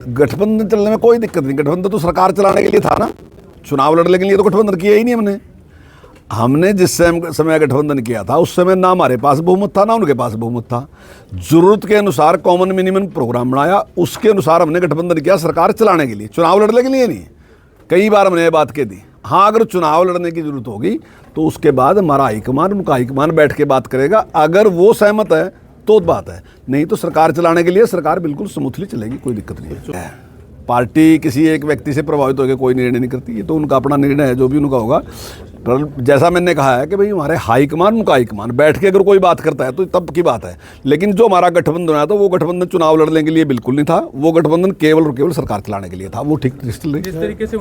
गठबंधन चलने में कोई दिक्कत नहीं, गठबंधन तो सरकार चलाने के लिए था ना, चुनाव लड़ने के लिए तो गठबंधन किया ही नहीं हमने जिस समय गठबंधन किया था उस समय ना हमारे पास बहुमत था ना उनके पास बहुमत था। जरूरत के अनुसार कॉमन मिनिमम प्रोग्राम बनाया, उसके अनुसार हमने गठबंधन किया सरकार चलाने के लिए, चुनाव लड़ने के लिए नहीं। कई बार हमने ये बात कह दी। हाँ, अगर चुनाव लड़ने की जरूरत होगी तो उसके बाद हमारा हाईकमान उनका हाईकमान बैठ के बात करेगा, अगर वो सहमत है तो बात है, नहीं तो सरकार चलाने के लिए सरकार बिल्कुल स्मूथली चलेगी, कोई दिक्कत नहीं है। पार्टी किसी एक व्यक्ति से प्रभावित होकर कोई निर्णय नहीं करती, ये तो उनका अपना निर्णय है, जो भी उनका होगा। पर जैसा मैंने कहा है कि भाई हमारे हाईकमान उनका हाईकमान बैठ के अगर कोई बात करता है तो तब की बात है। लेकिन जो हमारा गठबंधन आया था वो गठबंधन चुनाव लड़ने के लिए बिल्कुल नहीं था, वो गठबंधन केवल और केवल सरकार चलाने के लिए था। वो ठीक जिस तरीके से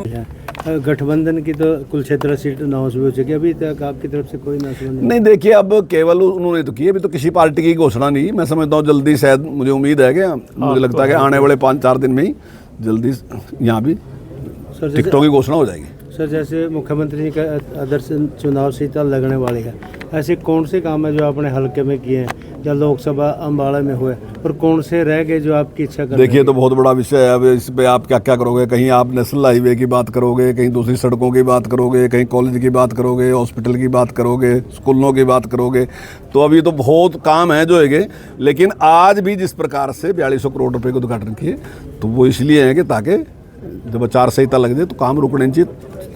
गठबंधन की तो कुल 17 सीट अनाउंस हो चुकी है, अभी तक आपकी तरफ से कोई नहीं। देखिए, अब केवल उन्होंने तो की, अभी तो किसी पार्टी की घोषणा नहीं। मैं समझता हूँ जल्दी, शायद मुझे उम्मीद है कि मुझे लगता है कि आने वाले 5-4 दिन में ही जल्दी यहाँ भी टिकटों की घोषणा हो जाएगी। सर, जैसे मुख्यमंत्री जी का आदर्श चुनाव सीटा लगने वाली है, ऐसे कौन से काम है जो आपने हल्के में किए हैं या लोकसभा अम्बाड़ा में हुए, और कौन से रह गए जो आपकी इच्छा कर? देखिए, तो बहुत बड़ा विषय है। अब इस पे आप क्या क्या करोगे? कहीं आप नेशनल हाईवे की बात करोगे, कहीं दूसरी सड़कों की बात करोगे, कहीं कॉलेज की बात करोगे, हॉस्पिटल की बात करोगे, स्कूलों की बात करोगे, तो अभी तो बहुत काम है जो है। लेकिन आज भी जिस प्रकार से 4200 करोड़ रुपए का उद्घाटन किए, तो वो इसलिए है कि ताकि जब आचार संहिता लग जाए तो काम रुकने चाहिए,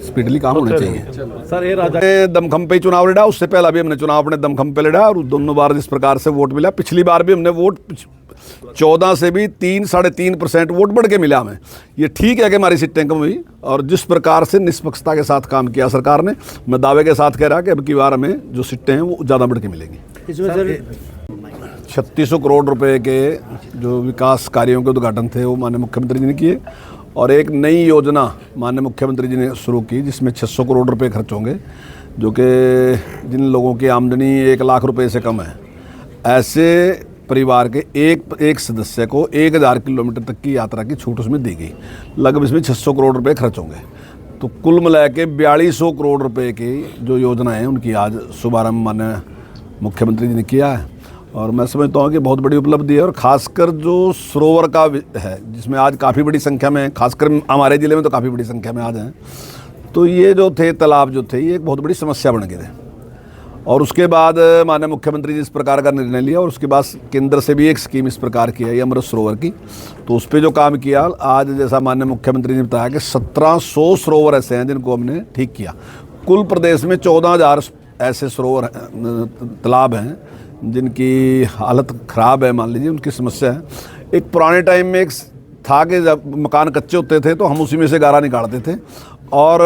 स्पीडली काम होने चाहिए। सर, ये राजा दमखम पे ही चुनाव लड़ा, उससे पहला भी हमने चुनाव अपने दमखम पे लड़ा, और दोनों बार जिस प्रकार से वोट मिला, पिछली बार भी हमने वोट 14 से भी 3-3.5% वोट बढ़ के मिला हमें। ये ठीक है कि हमारी सीटें कम हुई, और जिस प्रकार से निष्पक्षता के साथ काम किया सरकार ने, मैं दावे के साथ कह रहा कि अब की बार हमें जो सीटें हैं वो ज़्यादा बढ़ के मिलेंगी। इसमें सर 3600 करोड़ रुपए के जो विकास कार्यों के उद्घाटन थे वो माननीय मुख्यमंत्री जी ने किए, और एक नई योजना माननीय मुख्यमंत्री जी ने शुरू की जिसमें 600 करोड़ रुपए खर्च होंगे, जो कि जिन लोगों की आमदनी 1 लाख रुपए से कम है, ऐसे परिवार के एक सदस्य को 1000 किलोमीटर तक की यात्रा की छूट उसमें दी गई। लगभग इसमें 600 करोड़ रुपए खर्च होंगे। तो कुल मिला के 4200 करोड़ रुपए की जो योजना है उनकी आज शुभारम्भ माननीय मुख्यमंत्री जी ने किया है, और मैं समझता हूँ कि बहुत बड़ी उपलब्धि है। और खासकर जो सरोवर का है, जिसमें आज काफ़ी बड़ी संख्या में, खासकर हमारे ज़िले में तो काफ़ी बड़ी संख्या में आज हैं, तो ये जो थे तालाब जो थे, ये एक बहुत बड़ी समस्या बन गए थे। और उसके बाद माननीय मुख्यमंत्री जी इस प्रकार का निर्णय लिया, और उसके बाद केंद्र से भी एक स्कीम इस प्रकार की है, ये अमृत सरोवर की, तो उस पर जो काम किया आज, जैसा माननीय मुख्यमंत्री ने बताया कि 1700 सरोवर ऐसे हैं जिनको हमने ठीक किया। कुल प्रदेश में 14000 ऐसे सरोवर तालाब हैं जिनकी हालत ख़राब है, मान लीजिए उनकी समस्या है। एक पुराने टाइम में एक था कि जब मकान कच्चे होते थे तो हम उसी में से गारा निकालते थे और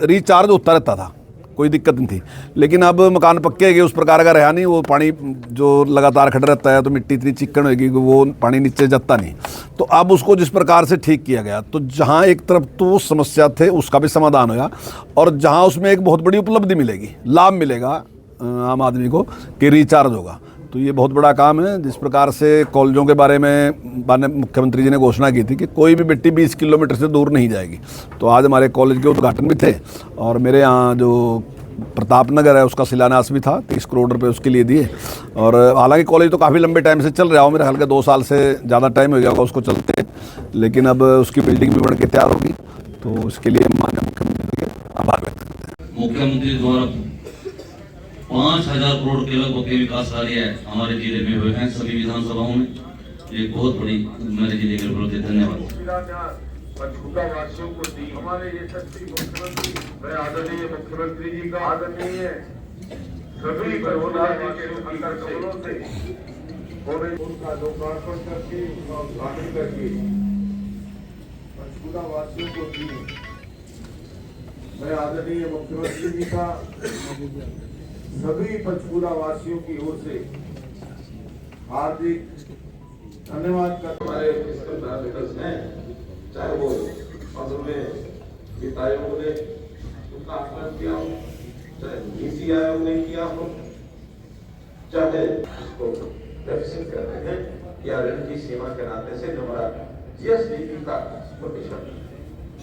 रिचार्ज होता रहता था, कोई दिक्कत नहीं थी। लेकिन अब मकान पक्के गए, उस प्रकार का रहा नहीं, वो पानी जो लगातार खड़ा रहता है तो मिट्टी इतनी चिकन होगी कि वो पानी नीचे जाता नहीं। तो अब उसको जिस प्रकार से ठीक किया गया, तो जहाँ एक तरफ तो समस्या थे उसका भी समाधान होगा, और जहाँ उसमें एक बहुत बड़ी उपलब्धि मिलेगी, लाभ मिलेगा आम आदमी को कि रिचार्ज होगा, तो ये बहुत बड़ा काम है। जिस प्रकार से कॉलेजों के बारे में माननीय मुख्यमंत्री जी ने घोषणा की थी कि कोई भी बेटी 20 किलोमीटर से दूर नहीं जाएगी, तो आज हमारे कॉलेज के उद्घाटन भी थे, और मेरे यहाँ जो प्रताप नगर है उसका शिलान्यास भी था, 30 करोड़ रुपए उसके लिए दिए। और हालांकि कॉलेज तो काफ़ी लंबे टाइम से चल रहा हो, मेरे ख्याल के 2 साल से ज़्यादा टाइम हो गया होगा उसको चलते, लेकिन अब उसकी बिल्डिंग भी बन के तैयार होगी, तो इसके लिए माननीय मुख्यमंत्री के आभार व्यक्त करते हैं। मुख्यमंत्री द्वारा 5000 करोड़ के लगभग के विकास कार्य हमारे जिले में हुए हैं, सभी विधानसभाओं में। ये बहुत बड़ी मेरे जिले के प्रति धन्यवाद। पंचकुला वासियों को दी हमारे यशस्वी मुख्यमंत्री, मैं आदरणीय मुख्यमंत्री जी का आदरणीय सभी पंचकुला वासियों की कमलों से उनका लोकार्पण करके उनका उद्घाटन करके पंचकुला वासियों को दी। मैं आदरणीय मुख्यमंत्री जी का सभी पंचकुला वासियों की ओर से हार्दिक धन्यवाद करता हूं। चाहे वो मधुर में वित्त आयोग ने उसका आकलन किया हो, चाहे नीति आयोग ने किया हो, चाहे इसको डेफिसिट करते हैं या ऋण की सीमा के नाते से जो हमारा जीएसडीपी का प्रतिशत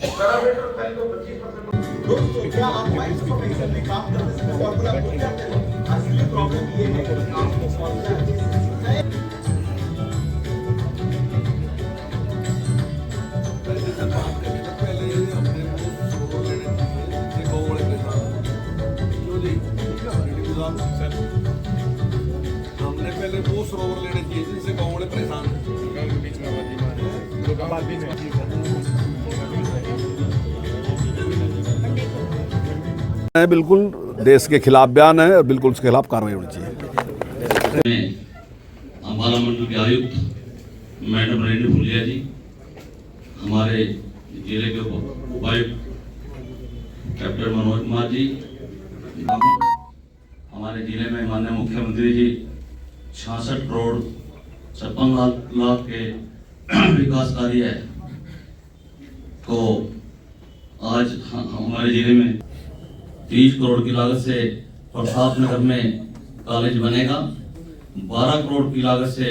पैरामीटर पहले तो 25%। दोस्तों, क्या आप माइंड फॉर्मेशन में काम करते समय फॉर्मूला भूल जाते हैं? असली प्रॉब्लम ये है कि आपको फॉर्मूला है बिल्कुल देश के खिलाफ बयान है और बिल्कुल उसके खिलाफ कार्रवाई होनी चाहिए। में अम्बाला मंडल के आयुक्त मैडम रेणु फुलिया जी, हमारे जिले के उपायुक्त कैप्टन मनोज कुमार जी, हमारे जिले में माननीय मुख्यमंत्री जी 66 करोड़ 56 लाख के विकास कार्य को आज हमारे जिले में 30 करोड़ की लागत से प्रताप नगर में कॉलेज बनेगा। 12 करोड़ की लागत से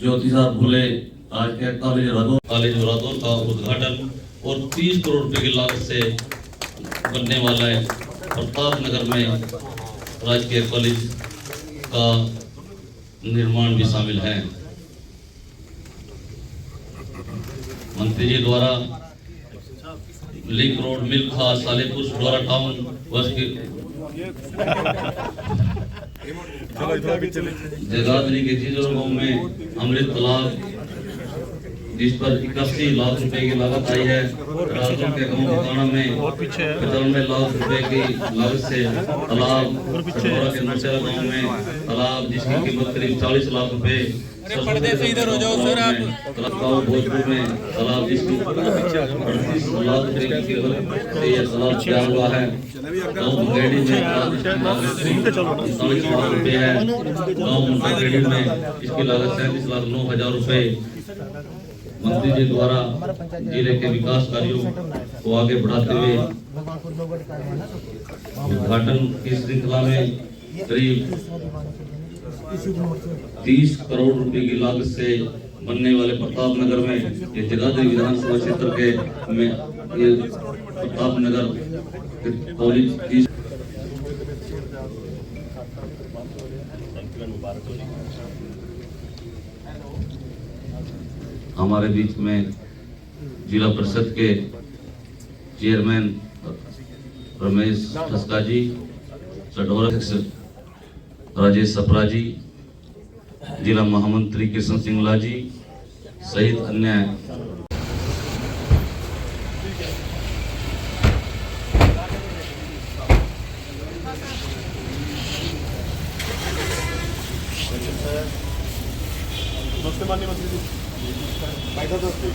ज्योतिषा फुले राजकीय कॉलेज रादौर का उद्घाटन और 30 करोड़ रुपए की लागत से बनने वाला है प्रताप नगर में राजकीय कॉलेज का निर्माण भी शामिल है। मंत्री जी द्वारा लिंक रोड, मिल्खा, सालेपुर, डोरा टाउन बस की जगाधरी के चीजों गांव में अमृत तालाब, जिस पर 81 लाख रुपए की लागत आई है। राजौर के गांव मकाना में 95 लाख रुपए की लागत से तालाब, डोरा के नरसेरा गांव में तालाब जिसकी कीमत करीब 40 लाख रुपए, पर्दे से इधर हो जाओ सर आप, भोजपुर में तालाब जिसकी 38 लाख रुपए की कीमत से यह तालाब तैयार हुआ है। गाँव मुंगेड़ी में 40 लाख रुपए है। गाँव मुंगेड़ी में इसकी लागत 37,09,000 रुपए। मंत्री जी द्वारा जिले के विकास कार्यों को आगे बढ़ाते हुए उद्घाटन की श्रृंखला में करीब 30 करोड़ रुपए की लागत से बनने वाले प्रताप नगर में ये जगाधरी विधानसभा क्षेत्र के में ये प्रताप नगर कॉलेज की हमारे बीच में जिला परिषद के चेयरमैन रमेश ठस्का जी, सडोरा राजेश सप्रा जी, जिला महामंत्री कृष्ण सिंगला जी सहित अन्य माननीय मंत्री जी बैठा दोस्तों